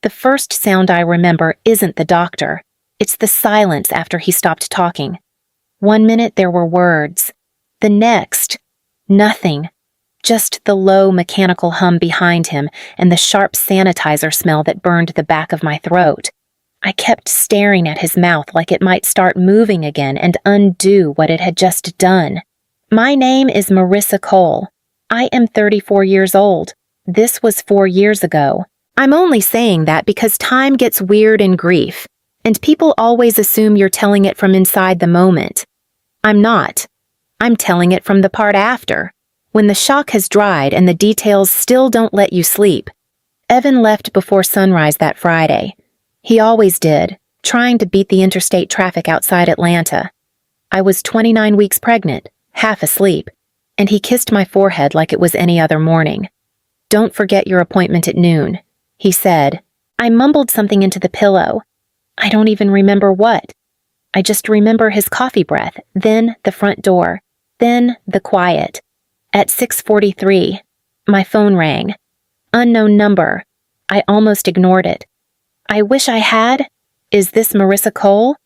The first sound I remember isn't the doctor. It's the silence after he stopped talking. 1 minute there were words. The next, nothing. Just the low mechanical hum behind him and the sharp sanitizer smell that burned the back of my throat. I kept staring at his mouth like it might start moving again and undo what it had just done. My name is Marissa Cole. I am 34 years old. This was 4 years ago. I'm only saying that because time gets weird in grief, and people always assume you're telling it from inside the moment. I'm not. I'm telling it from the part after, when the shock has dried and the details still don't let you sleep. Evan left before sunrise that Friday. He always did, trying to beat the interstate traffic outside Atlanta. I was 29 weeks pregnant, half asleep, and he kissed my forehead like it was any other morning. "Don't forget your appointment at noon," he said. I mumbled something into the pillow. I don't even remember what. I just remember his coffee breath, then the front door, then the quiet. At 6:43, my phone rang. Unknown number. I almost ignored it. I wish I had. Is this Marissa Cole?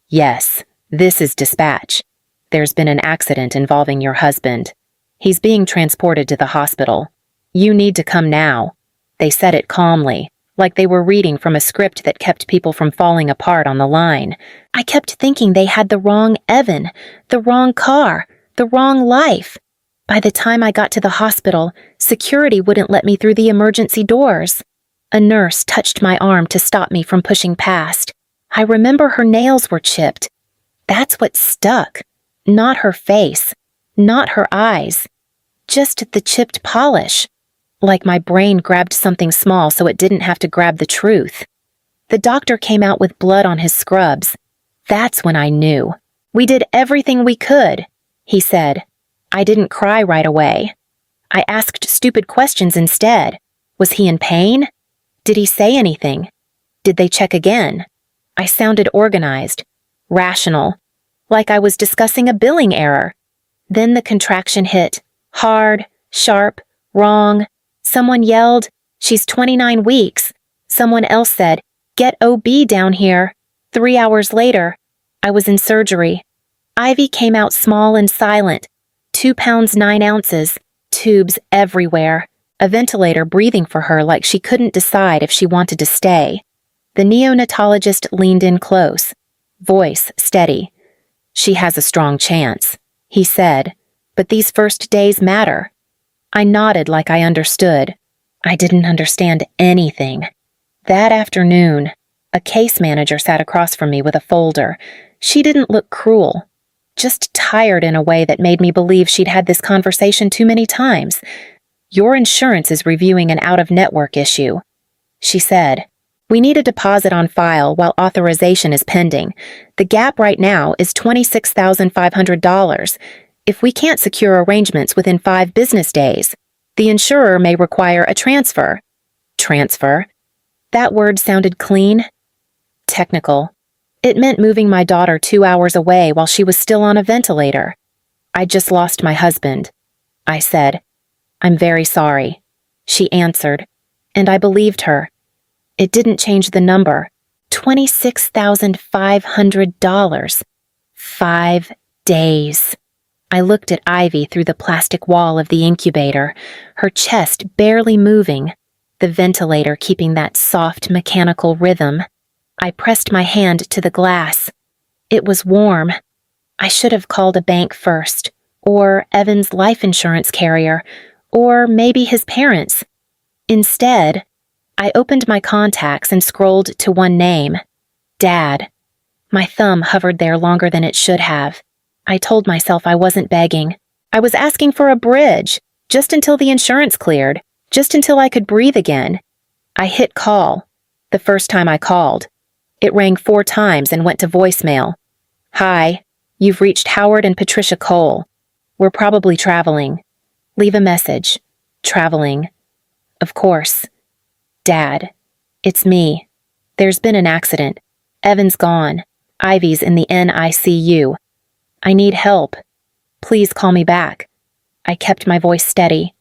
Yes, this is dispatch. There's been an accident involving your husband. He's being transported to the hospital. You need to come now. They said it calmly, like they were reading from a script that kept people from falling apart on the line. I kept thinking they had the wrong Evan, the wrong car, the wrong life. By the time I got to the hospital, security wouldn't let me through the emergency doors. A nurse touched my arm to stop me from pushing past. I remember her nails were chipped. That's what stuck. Not her face. Not her eyes. Just the chipped polish. Like my brain grabbed something small so it didn't have to grab the truth. The doctor came out with blood on his scrubs. That's when I knew. We did everything we could, he said. I didn't cry right away. I asked stupid questions instead. Was he in pain? Did he say anything? Did they check again? I sounded organized, rational, like I was discussing a billing error. Then the contraction hit. Hard, sharp, wrong. Someone yelled, "She's 29 weeks." Someone else said, "Get OB down here." 3 hours later, I was in surgery. Ivy came out small and silent. 2 pounds 9 ounces, tubes everywhere. A ventilator breathing for her like she couldn't decide if she wanted to stay. The neonatologist leaned in close, voice steady. "She has a strong chance," he said, "but these first days matter." I nodded like I understood. I didn't understand anything. That afternoon, a case manager sat across from me with a folder. She didn't look cruel, just tired in a way that made me believe she'd had this conversation too many times. "Your insurance is reviewing an out-of-network issue," she said. "We need a deposit on file while authorization is pending. The gap right now is $26,500. If we can't secure arrangements within 5 business days, the insurer may require a transfer." Transfer? That word sounded clean. Technical. It meant moving my daughter 2 hours away while she was still on a ventilator. "I just lost my husband," I said. "I'm very sorry," she answered, and I believed her. It didn't change the number. $26,500. 5 days. I looked at Ivy through the plastic wall of the incubator, her chest barely moving, the ventilator keeping that soft mechanical rhythm. I pressed my hand to the glass. It was warm. I should have called a bank first, or Evan's life insurance carrier, or maybe his parents. Instead, I opened my contacts and scrolled to one name, Dad. My thumb hovered there longer than it should have. I told myself I wasn't begging. I was asking for a bridge, just until the insurance cleared, just until I could breathe again. I hit call, the first time I called. It rang 4 times and went to voicemail. "Hi, you've reached Howard and Patricia Cole. We're probably traveling. Leave a message. Traveling. Of course. Dad. It's me. There's been an accident. Evan's gone. Ivy's in the NICU. I need help. Please call me back." I kept my voice steady.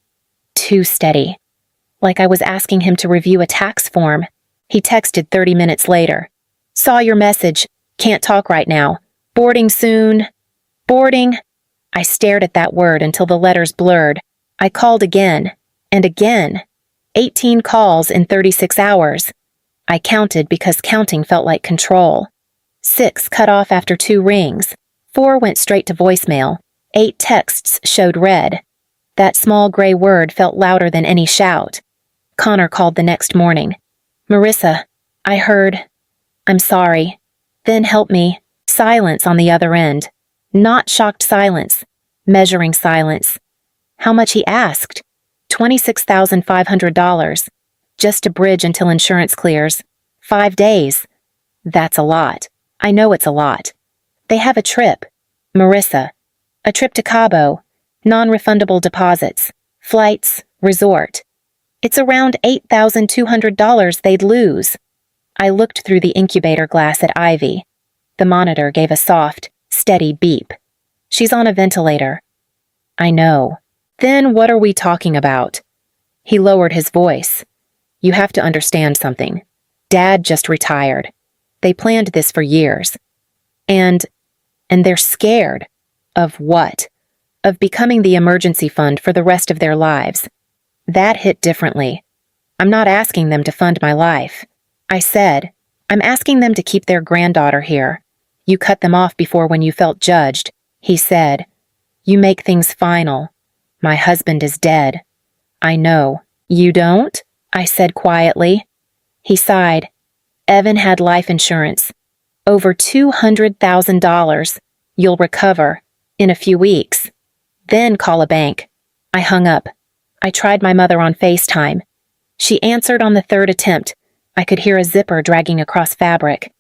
Too steady. Like I was asking him to review a tax form. He texted 30 minutes later. Saw your message. Can't talk right now. Boarding soon. Boarding. I stared at that word until the letters blurred. I called again. And again. 18 calls in 36 hours. I counted because counting felt like control. 6 cut off after 2 rings. 4 went straight to voicemail. 8 texts showed red. That small gray word felt louder than any shout. Connor called the next morning. Marissa, I heard. I'm sorry. Then help me. Silence on the other end. Not shocked silence. Measuring silence. How much he asked? $26,500. Just a bridge until insurance clears. 5 days. That's a lot. I know it's a lot. They have a trip. Marissa. A trip to Cabo. Non-refundable deposits. Flights. Resort. It's around $8,200 they'd lose. I looked through the incubator glass at Ivy. The monitor gave a soft, steady beep. She's on a ventilator. I know. Then what are we talking about? He lowered his voice. You have to understand something. Dad just retired. They planned this for years. And they're scared. Of what? Of becoming the emergency fund for the rest of their lives. That hit differently. I'm not asking them to fund my life. I said, I'm asking them to keep their granddaughter here. You cut them off before when you felt judged. He said, you make things final. My husband is dead. I know. You don't? I said quietly. He sighed. Evan had life insurance. Over $200,000. You'll recover. In a few weeks. Then call a bank. I hung up. I tried my mother on FaceTime. She answered on the 3rd attempt. I could hear a zipper dragging across fabric.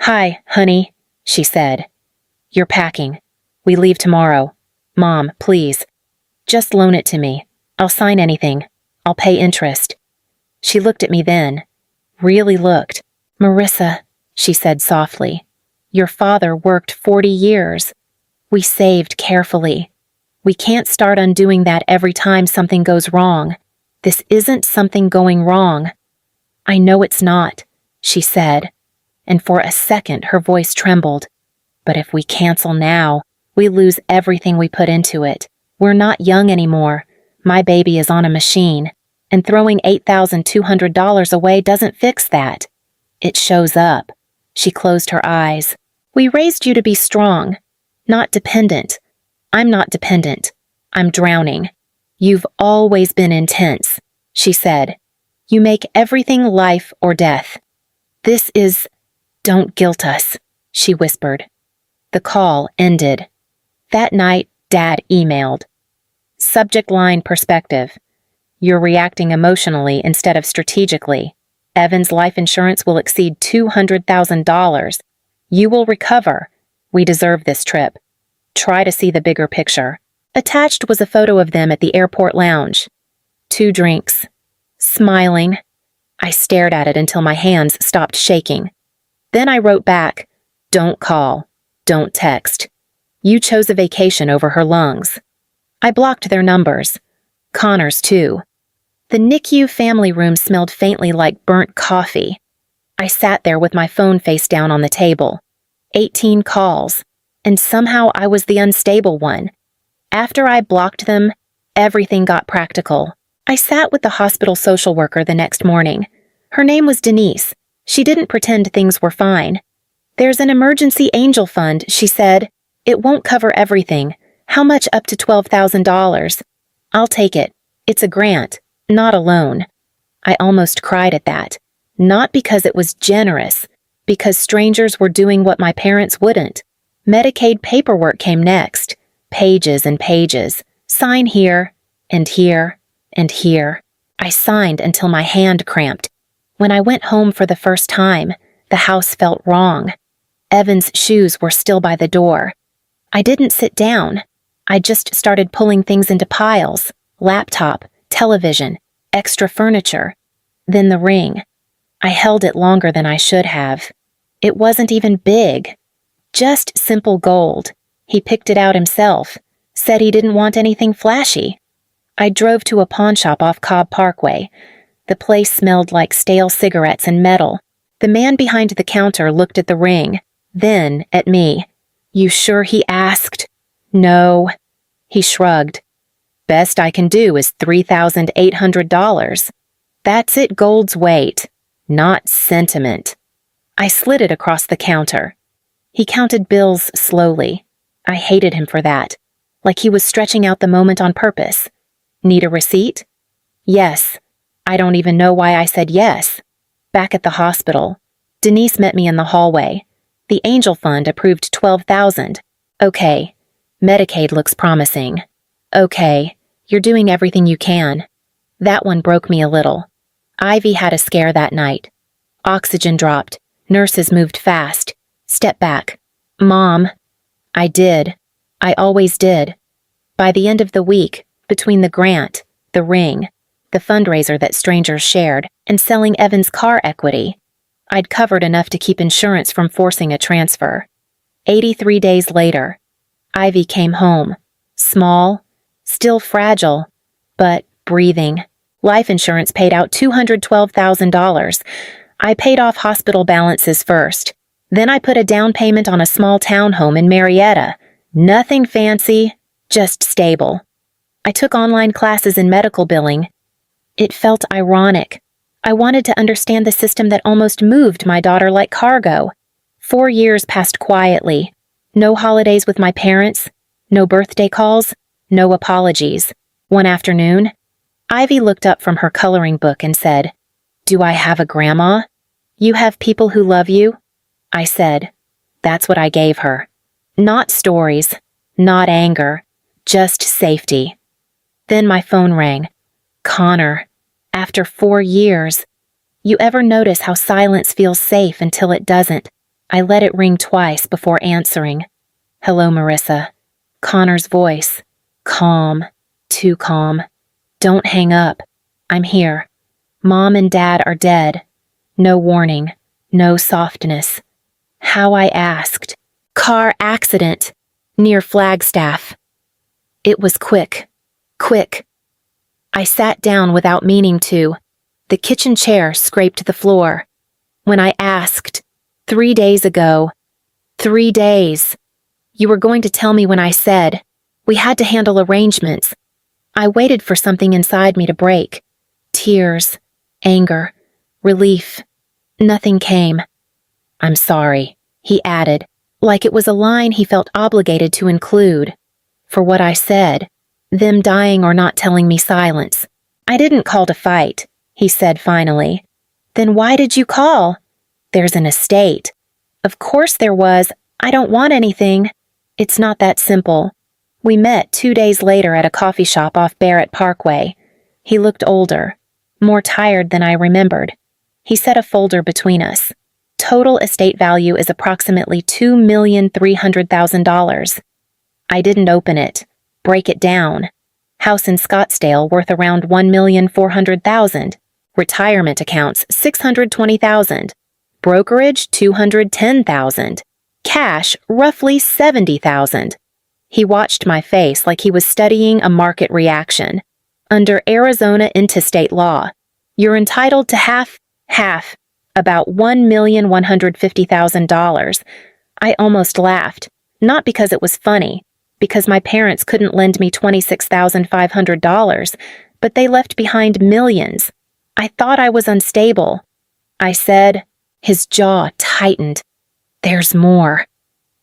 Hi, honey, she said. You're packing. We leave tomorrow. Mom, please. Just loan it to me. I'll sign anything. I'll pay interest. She looked at me then. Really looked. Marissa, she said softly. Your father worked 40 years. We saved carefully. We can't start undoing that every time something goes wrong. This isn't something going wrong. I know it's not, she said, and for a second her voice trembled. But if we cancel now, we lose everything we put into it. We're not young anymore. My baby is on a machine, and throwing $8,200 away doesn't fix that. It shows up. She closed her eyes. We raised you to be strong. Not dependent. I'm not dependent. I'm drowning. You've always been intense, she said. You make everything life or death. This is... Don't guilt us, she whispered. The call ended. That night, Dad emailed. Subject line perspective. You're reacting emotionally instead of strategically. Evan's life insurance will exceed $200,000. You will recover. We deserve this trip. Try to see the bigger picture. Attached was a photo of them at the airport lounge. 2 drinks. Smiling. I stared at it until my hands stopped shaking. Then I wrote back, don't call. Don't text. You chose a vacation over her lungs. I blocked their numbers. Connor's too. The NICU family room smelled faintly like burnt coffee. I sat there with my phone face down on the table. 18 calls. And somehow I was the unstable one. After I blocked them, everything got practical. I sat with the hospital social worker the next morning. Her name was Denise. She didn't pretend things were fine. There's an emergency angel fund, she said. It won't cover everything. How much up to $12,000? I'll take it. It's a grant, not a loan. I almost cried at that. Not because it was generous, because strangers were doing what my parents wouldn't. Medicaid paperwork came next. Pages and pages. Sign here, and here, and here. I signed until my hand cramped. When I went home for the first time, the house felt wrong. Evan's shoes were still by the door. I didn't sit down. I just started pulling things into piles. Laptop, television, extra furniture. Then the ring. I held it longer than I should have. It wasn't even big. Just simple gold. He picked it out himself. Said he didn't want anything flashy. I drove to a pawn shop off Cobb Parkway. The place smelled like stale cigarettes and metal. The man behind the counter looked at the ring, then at me. "You sure?" he asked. "No." He shrugged. "Best I can do is $3,800. That's it gold's weight, not sentiment." I slid it across the counter. He counted bills slowly. I hated him for that, like he was stretching out the moment on purpose. "Need a receipt?" "Yes." I don't even know why I said yes. Back at the hospital, Denise met me in the hallway. The Angel Fund approved $12,000. Okay. Medicaid looks promising. Okay. You're doing everything you can. That one broke me a little. Ivy had a scare that night. Oxygen dropped. Nurses moved fast. Step back. "Mom." I did. I always did. By the end of the week, between the grant, the ring, the fundraiser that strangers shared, and selling Evan's car equity, I'd covered enough to keep insurance from forcing a transfer. 83 days later, Ivy came home. Small, still fragile, but breathing. Life insurance paid out $212,000. I paid off hospital balances first. Then I put a down payment on a small townhome in Marietta. Nothing fancy, just stable. I took online classes in medical billing. It felt ironic. I wanted to understand the system that almost moved my daughter like cargo. 4 years passed quietly. No holidays with my parents, no birthday calls, no apologies. One afternoon, Ivy looked up from her coloring book and said, "Do I have a grandma?" "You have people who love you," I said. That's what I gave her. Not stories, not anger, just safety. Then my phone rang. "Connor, after 4 years, you ever notice how silence feels safe until it doesn't?" I let it ring twice before answering. "Hello, Marissa." Connor's voice. Calm, too calm. "Don't hang up. I'm here. Mom and Dad are dead. No warning, no softness." How I asked. "Car accident. Near Flagstaff." It was quick. Quick. I sat down without meaning to. The kitchen chair scraped the floor. When I asked, 3 days ago. 3 days. You were going to tell me when I said. We had to handle arrangements. I waited for something inside me to break. Tears, anger, relief. Nothing came. "I'm sorry," he added, like it was a line he felt obligated to include. For what I said. Them dying or not telling me silence. "I didn't call to fight," he said finally. "Then why did you call?" "There's an estate." "Of course there was. I don't want anything." "It's not that simple." We met 2 days later at a coffee shop off Barrett Parkway. He looked older, more tired than I remembered. He set a folder between us. Total estate value is approximately $2,300,000. I didn't open it. Break it down. House in Scottsdale worth around $1,400,000. Retirement accounts $620,000. Brokerage $210,000. Cash roughly $70,000. He watched my face like he was studying a market reaction. Under Arizona intestate law, you're entitled to half, about $1,150,000. I almost laughed, not because it was funny, because my parents couldn't lend me $26,500, but they left behind millions. I thought I was unstable. I said. His jaw tightened. "There's more."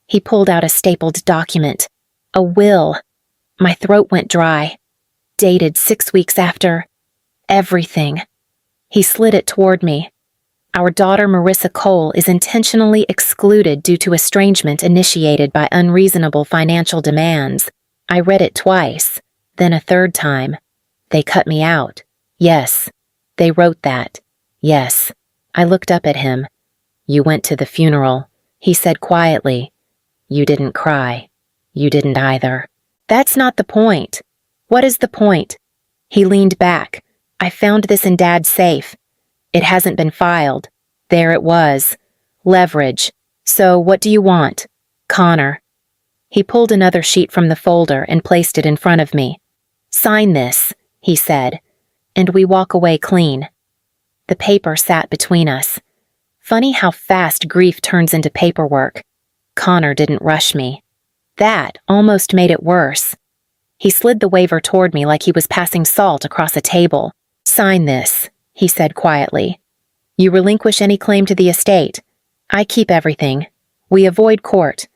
He pulled out a stapled document. A will. My throat went dry. Dated 6 weeks after. Everything. He slid it toward me. "Our daughter Marissa Cole is intentionally excluded due to estrangement initiated by unreasonable financial demands." I read it twice, then a third time. They cut me out. Yes. They wrote that. Yes. I looked up at him. "You went to the funeral," he said quietly. "You didn't cry. You didn't either." "That's not the point." "What is the point?" He leaned back. "I found this in Dad's safe. It hasn't been filed. There it was. Leverage. So what do you want?" "Connor." He pulled another sheet from the folder and placed it in front of me. "Sign this," he said, "and we walk away clean." The paper sat between us. Funny how fast grief turns into paperwork. Connor didn't rush me. That almost made it worse. He slid the waiver toward me like he was passing salt across a table. "Sign this," he said quietly. "You relinquish any claim to the estate. I keep everything. We avoid court."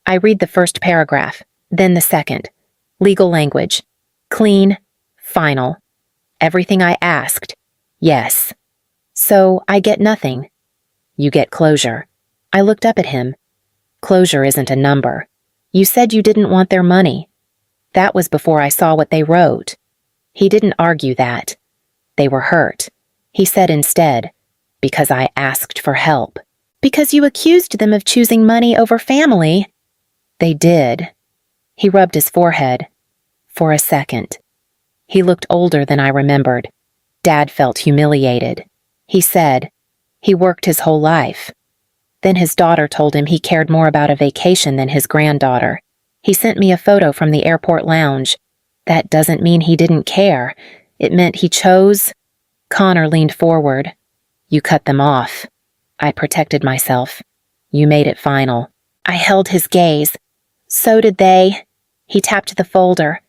I read the first paragraph, then the second. Legal language. Clean. Final. Everything I asked. Yes. So I get nothing. You get closure. I looked up at him. Closure isn't a number. You said you didn't want their money. That was before I saw what they wrote. He didn't argue that. They were hurt. He said instead, because I asked for help. Because you accused them of choosing money over family. They did. He rubbed his forehead. For a second. He looked older than I remembered. Dad felt humiliated. He said, he worked his whole life. Then his daughter told him he cared more about a vacation than his granddaughter. He sent me a photo from the airport lounge. That doesn't mean he didn't care. It meant he chose. Connor leaned forward. You cut them off. I protected myself. You made it final. I held his gaze. So did they. He tapped the folder.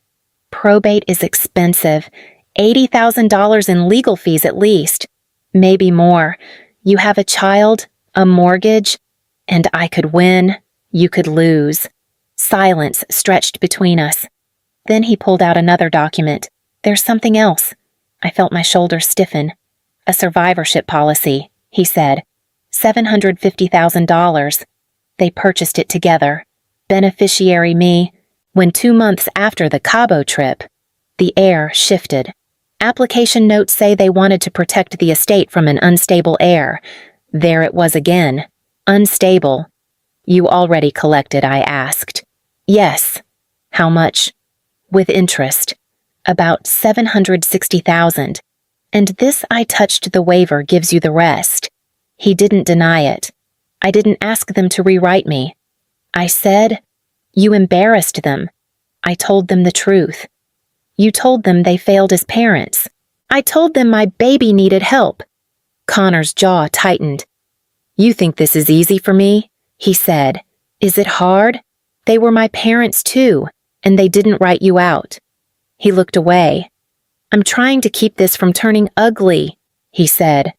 Probate is expensive. $80,000 in legal fees at least. Maybe more. You have a child, a mortgage, and I could win, you could lose. Silence stretched between us. Then he pulled out another document. There's something else. I felt my shoulders stiffen. A survivorship policy, he said. $750,000. They purchased it together. Beneficiary me. When 2 months after the Cabo trip, the air shifted. Application notes say they wanted to protect the estate from an unstable heir. There it was again. Unstable. You already collected, I asked. Yes. How much? With interest. About $760,000. And this I touched the waiver gives you the rest. He didn't deny it. I didn't ask them to rewrite me. I said, you embarrassed them. I told them the truth. You told them they failed as parents. I told them my baby needed help. Connor's jaw tightened. You think this is easy for me? He said. Is it hard? They were my parents too, and they didn't write you out. He looked away. I'm trying to keep this from turning ugly, he said.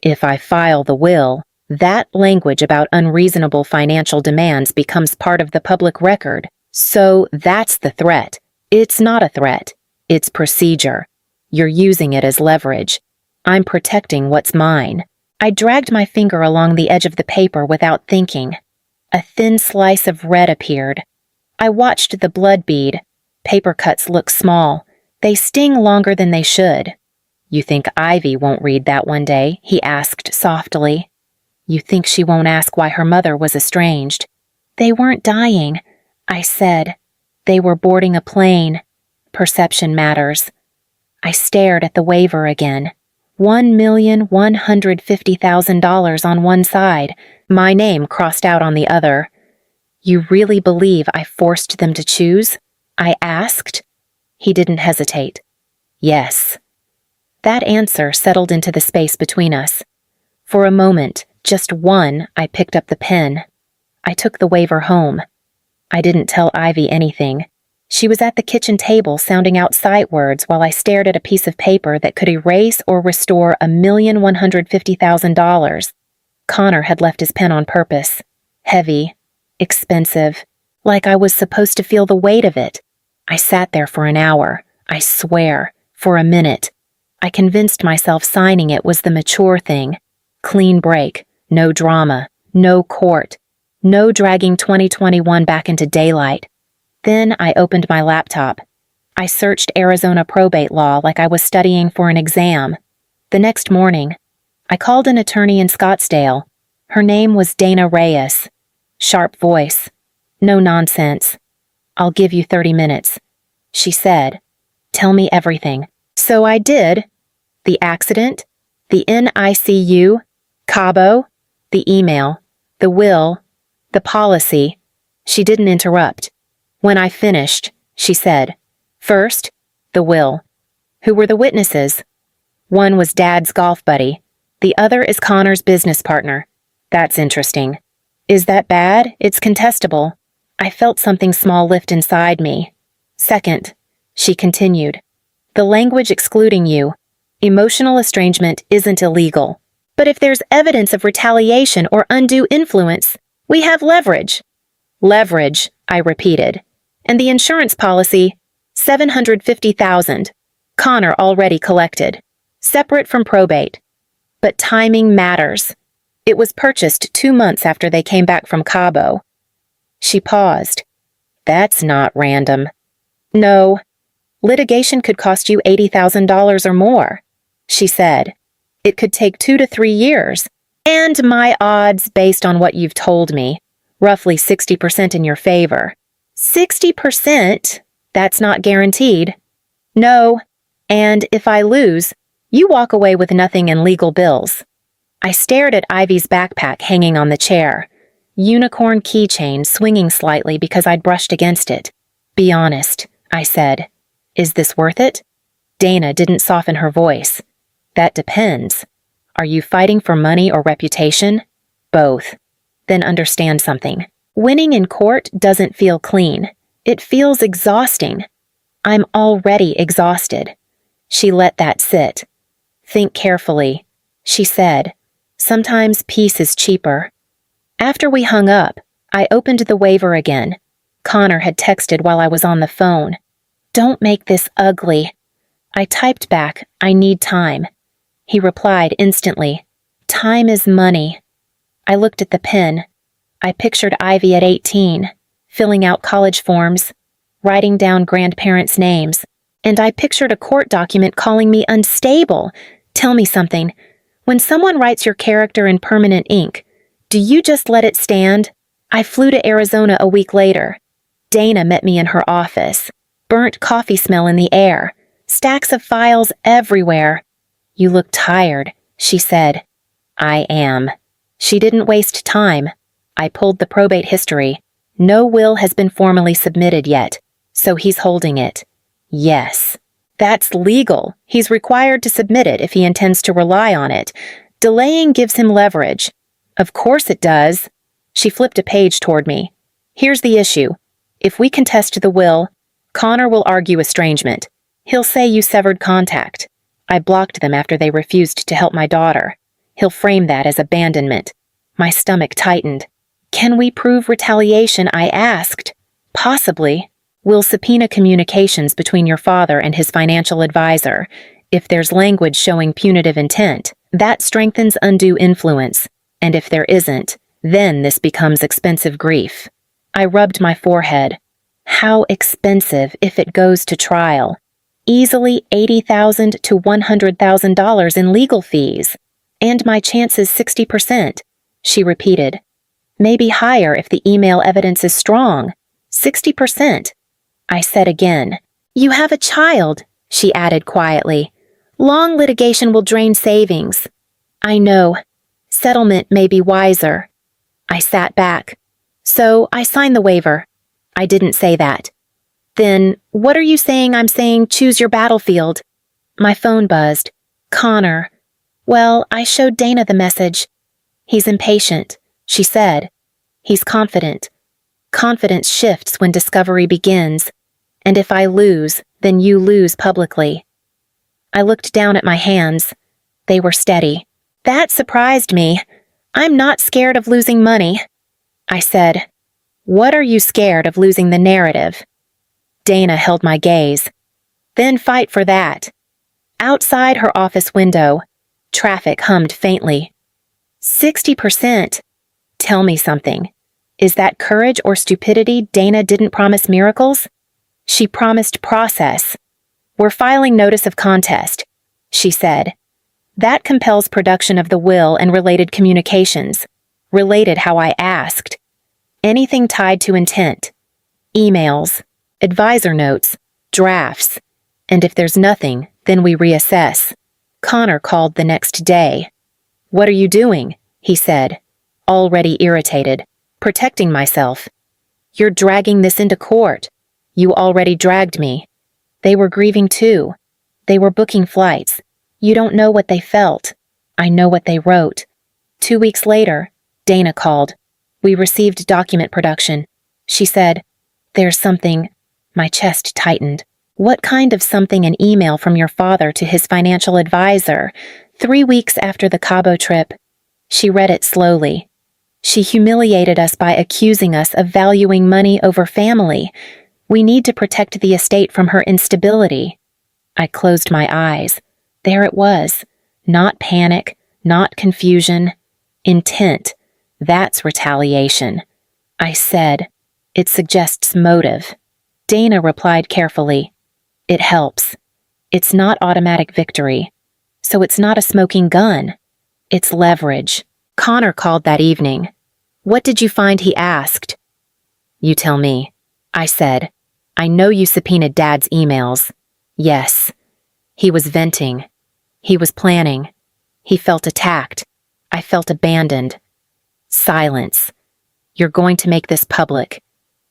If I file the will, that language about unreasonable financial demands becomes part of the public record. So that's the threat. It's not a threat. It's procedure. You're using it as leverage. I'm protecting what's mine. I dragged my finger along the edge of the paper without thinking. A thin slice of red appeared. I watched the blood bead. Paper cuts look small. They sting longer than they should. You think Ivy won't read that one day? He asked softly. You think she won't ask why her mother was estranged? They weren't dying, I said. They were boarding a plane. Perception matters. I stared at the waiver again. $1,150,000 on one side, my name crossed out on the other. You really believe I forced them to choose? I asked. He didn't hesitate. Yes. That answer settled into the space between us. For a moment, just one, I picked up the pen. I took the waiver home. I didn't tell Ivy anything. She was at the kitchen table sounding out sight words while I stared at a piece of paper that could erase or restore $1,150,000. Connor had left his pen on purpose. Heavy. Expensive. Like I was supposed to feel the weight of it. I sat there for an hour. I swear. For a minute. I convinced myself signing it was the mature thing. Clean break. No drama. No court. No dragging 2021 back into daylight. Then I opened my laptop. I searched Arizona probate law like I was studying for an exam. The next morning, I called an attorney in Scottsdale. Her name was Dana Reyes. Sharp voice. No nonsense. I'll give you 30 minutes. She said, tell me everything. So I did. The accident, the NICU, Cabo, the email, the will, the policy. She didn't interrupt. When I finished, she said, first, the will. Who were the witnesses? One was Dad's golf buddy. The other is Connor's business partner. That's interesting. Is that bad? It's contestable. I felt something small lift inside me. Second, she continued, the language excluding you. Emotional estrangement isn't illegal. But if there's evidence of retaliation or undue influence, we have leverage. Leverage, I repeated. And the insurance policy, $750,000. Connor already collected. Separate from probate. But timing matters. It was purchased 2 months after they came back from Cabo. She paused. That's not random. No. Litigation could cost you $80,000 or more, she said. It could take 2 to 3 years. And my odds, based on what you've told me, roughly 60% in your favor. 60%? That's not guaranteed. No. And if I lose, you walk away with nothing in legal bills. I stared at Ivy's backpack hanging on the chair. Unicorn keychain swinging slightly because I'd brushed against it. Be honest, I said. Is this worth it? Dana didn't soften her voice. That depends. Are you fighting for money or reputation? Both. Then understand something. Winning in court doesn't feel clean. It feels exhausting. I'm already exhausted. She let that sit. Think carefully, she said. Sometimes peace is cheaper. After we hung up, I opened the waiver again. Connor had texted while I was on the phone. Don't make this ugly. I typed back, I need time. He replied instantly, time is money. I looked at the pen. I pictured Ivy at 18, filling out college forms, writing down grandparents' names, and I pictured a court document calling me unstable. Tell me something. When someone writes your character in permanent ink, do you just let it stand? I flew to Arizona a week later. Dana met me in her office. Burnt coffee smell in the air. Stacks of files everywhere. You look tired, she said. I am. She didn't waste time. I pulled the probate history. No will has been formally submitted yet, so he's holding it. Yes. That's legal. He's required to submit it if he intends to rely on it. Delaying gives him leverage. Of course it does. She flipped a page toward me. Here's the issue. If we contest the will, Connor will argue estrangement. He'll say you severed contact. I blocked them after they refused to help my daughter. He'll frame that as abandonment. My stomach tightened. Can we prove retaliation? I asked. Possibly. We'll subpoena communications between your father and his financial advisor. If there's language showing punitive intent, that strengthens undue influence. And if there isn't, then this becomes expensive grief. I rubbed my forehead. How expensive if it goes to trial? Easily $80,000 to $100,000 in legal fees. And my chances 60%, she repeated. Maybe higher if the email evidence is strong. 60%. I said again. You have a child, she added quietly. Long litigation will drain savings. I know. Settlement may be wiser. I sat back. So I signed the waiver. I didn't say that. Then, what are you saying I'm saying choose your battlefield? My phone buzzed. Connor. Well, I showed Dana the message. He's impatient, she said. He's confident. Confidence shifts when discovery begins. And if I lose, then you lose publicly. I looked down at my hands. They were steady. That surprised me. I'm not scared of losing money. I said, what are you scared of losing the narrative? Dana held my gaze. Then fight for that. Outside her office window, traffic hummed faintly. 60%. Tell me something. Is that courage or stupidity? Dana didn't promise miracles? She promised process. We're filing notice of contest, she said. That compels production of the will and related communications. Related how I asked. Anything tied to intent. Emails, advisor notes, drafts. And if there's nothing, then we reassess. Connor called the next day. What are you doing? He said, already irritated. Protecting myself. You're dragging this into court. You already dragged me. They were grieving too. They were booking flights. You don't know what they felt. I know what they wrote. 2 weeks later, Dana called. We received document production. She said, "There's something." My chest tightened. What kind of something? An email from your father to his financial advisor, 3 weeks after the Cabo trip. She read it slowly. She humiliated us by accusing us of valuing money over family. We need to protect the estate from her instability. I closed my eyes. There it was. Not panic, not confusion. Intent. That's retaliation. I said, "It suggests motive." Dana replied carefully, "It helps. It's not automatic victory. So it's not a smoking gun. It's leverage." Connor called that evening. "What did you find?" he asked. "You tell me," I said. "I know you subpoenaed Dad's emails." "Yes." He was venting. He was planning. He felt attacked. I felt abandoned. Silence. "You're going to make this public,"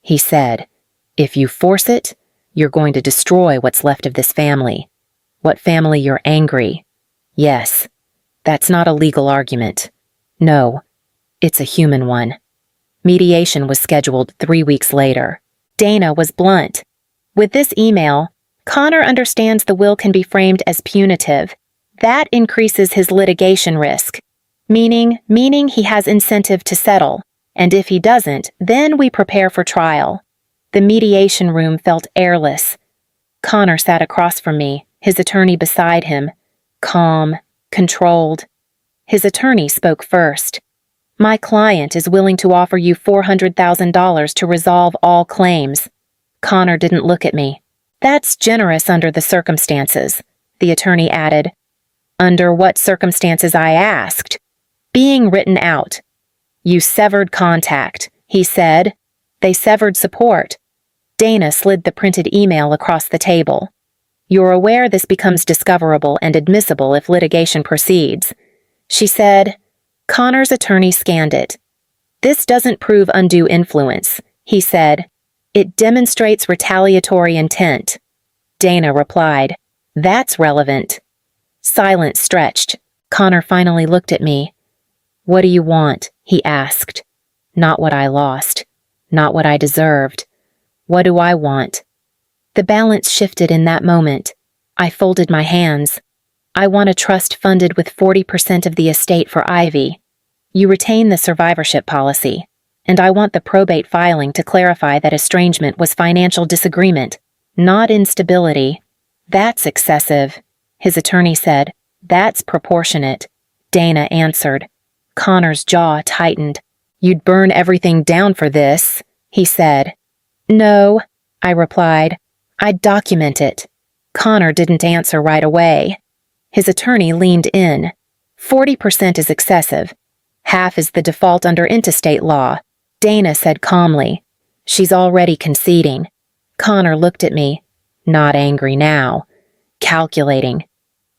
he said. "If you force it, you're going to destroy what's left of this family." "What family? You're angry." "Yes. That's not a legal argument. No. It's a human one." Mediation was scheduled 3 weeks later. Dana was blunt. "With this email, Connor understands the will can be framed as punitive. That increases his litigation risk. Meaning he has incentive to settle. And if he doesn't, then we prepare for trial." The mediation room felt airless. Connor sat across from me, his attorney beside him. Calm, controlled. His attorney spoke first. "My client is willing to offer you $400,000 to resolve all claims." Connor didn't look at me. "That's generous under the circumstances," the attorney added. "Under what circumstances?" I asked. "Being written out." "You severed contact," he said. "They severed support." Dana slid the printed email across the table. "You're aware this becomes discoverable and admissible if litigation proceeds," she said. Connor's attorney scanned it. "This doesn't prove undue influence," he said. "It demonstrates retaliatory intent." Dana replied, "That's relevant." Silence stretched. Connor finally looked at me. "What do you want?" he asked. "Not what I lost. Not what I deserved. What do I want?" The balance shifted in that moment. I folded my hands. "I want a trust funded with 40% of the estate for Ivy. You retain the survivorship policy, and I want the probate filing to clarify that estrangement was financial disagreement, not instability." "That's excessive," his attorney said. "That's proportionate," Dana answered. Connor's jaw tightened. "You'd burn everything down for this," he said. "No," I replied. "I'd document it." Connor didn't answer right away. His attorney leaned in. 40% is excessive. Half is the default under interstate law, Dana said calmly. "She's already conceding." Connor looked at me. Not angry now. Calculating.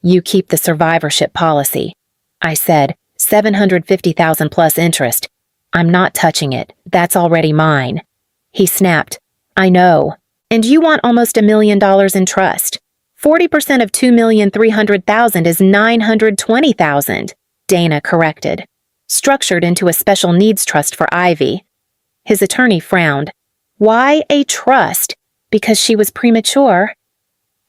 "You keep the survivorship policy," I said. $750,000 plus interest. "I'm not touching it. That's already mine." He snapped. "I know. And you want almost $1 million in trust. 40% of $2,300,000 is $920,000, Dana corrected. Structured into a special needs trust for Ivy. His attorney frowned. "Why a trust? Because she was premature?"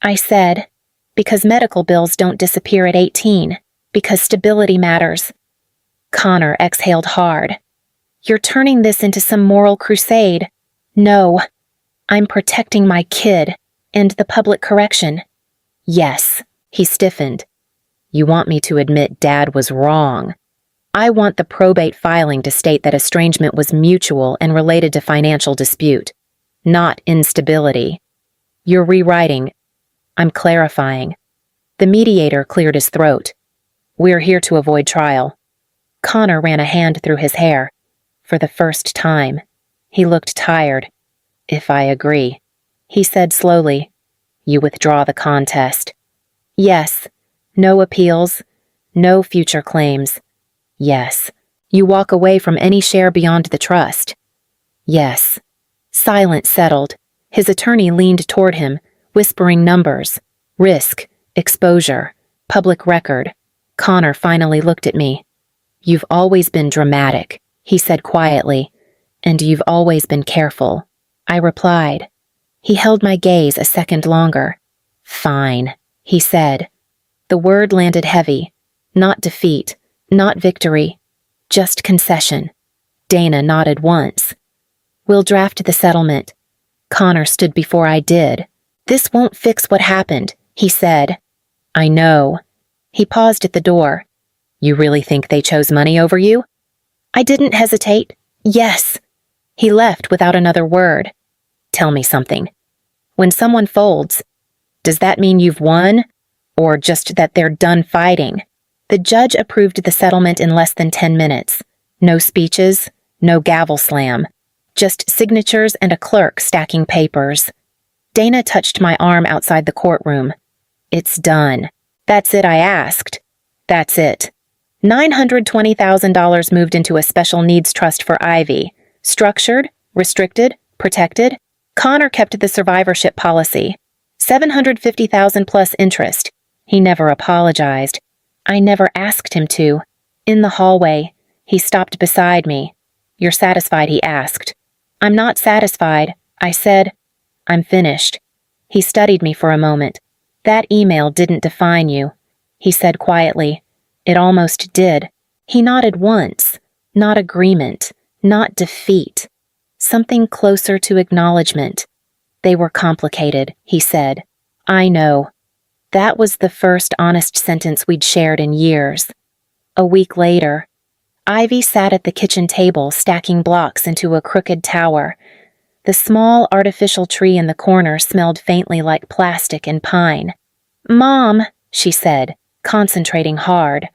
I said, "Because medical bills don't disappear at 18. Because stability matters." Connor exhaled hard. "You're turning this into some moral crusade." "No. I'm protecting my kid and the public correction." "Yes," he stiffened. "You want me to admit Dad was wrong. I want the probate filing to state that estrangement was mutual and related to financial dispute, not instability. You're rewriting. I'm clarifying." The mediator cleared his throat. "We're here to avoid trial." Connor ran a hand through his hair. For the first time. He looked tired. "If I agree," he said slowly, "you withdraw the contest." "Yes. No appeals. No future claims." "Yes. You walk away from any share beyond the trust." "Yes." Silence settled. His attorney leaned toward him, whispering numbers. Risk, exposure, public record. Connor finally looked at me. "You've always been dramatic," he said quietly, "and you've always been careful." I replied. He held my gaze a second longer. "Fine," he said. The word landed heavy. Not defeat, not victory, just concession. Dana nodded once. "We'll draft the settlement." Connor stood before I did. "This won't fix what happened," he said. "I know." He paused at the door. "You really think they chose money over you?" I didn't hesitate. "Yes." He left without another word. "Tell me something. When someone folds, does that mean you've won? Or just that they're done fighting?" The judge approved the settlement in less than 10 minutes. No speeches, no gavel slam. Just signatures and a clerk stacking papers. Dana touched my arm outside the courtroom. "It's done." "That's it," I asked. "That's it." $920,000 moved into a special needs trust for Ivy. Structured, restricted, protected. Connor kept the survivorship policy. $750,000 plus interest. He never apologized. I never asked him to. In the hallway, he stopped beside me. "You're satisfied?" he asked. "I'm not satisfied," I said. "I'm finished." He studied me for a moment. "That email didn't define you," he said quietly. "It almost did." He nodded once. Not agreement, not defeat. Something closer to acknowledgement. "They were complicated," he said. "I know." That was the first honest sentence we'd shared in years. A week later, Ivy sat at the kitchen table stacking blocks into a crooked tower. The small artificial tree in the corner smelled faintly like plastic and pine. "Mom," she said, concentrating hard.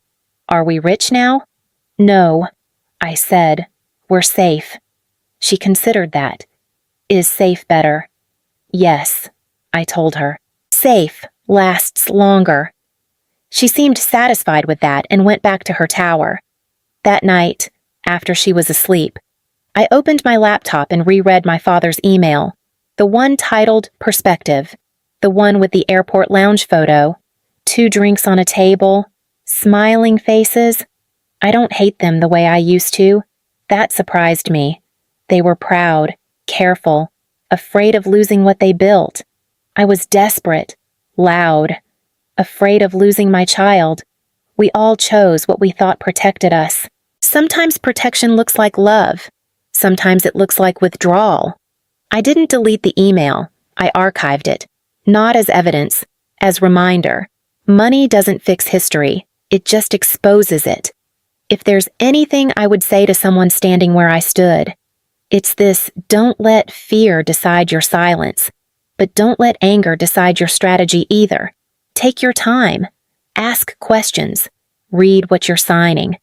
"Are we rich now?" "No," I said. "We're safe." She considered that. "Is safe better?" "Yes," I told her. "Safe lasts longer." She seemed satisfied with that and went back to her tower. That night, after she was asleep, I opened my laptop and reread my father's email, the one titled Perspective, the one with the airport lounge photo, 2 drinks on a table, smiling faces. I don't hate them the way I used to. That surprised me. They were proud, careful, afraid of losing what they built. I was desperate, loud, afraid of losing my child. We all chose what we thought protected us. Sometimes protection looks like love. Sometimes it looks like withdrawal. I didn't delete the email. I archived it. Not as evidence, as reminder. Money doesn't fix history. It just exposes it. If there's anything I would say to someone standing where I stood, it's this: don't let fear decide your silence. But don't let anger decide your strategy either. Take your time. Ask questions. Read what you're signing.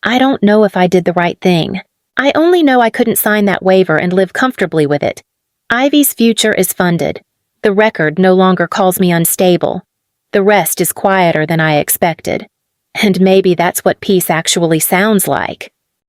I don't know if I did the right thing. I only know I couldn't sign that waiver and live comfortably with it. Ivy's future is funded. The record no longer calls me unstable. The rest is quieter than I expected. And maybe that's what peace actually sounds like.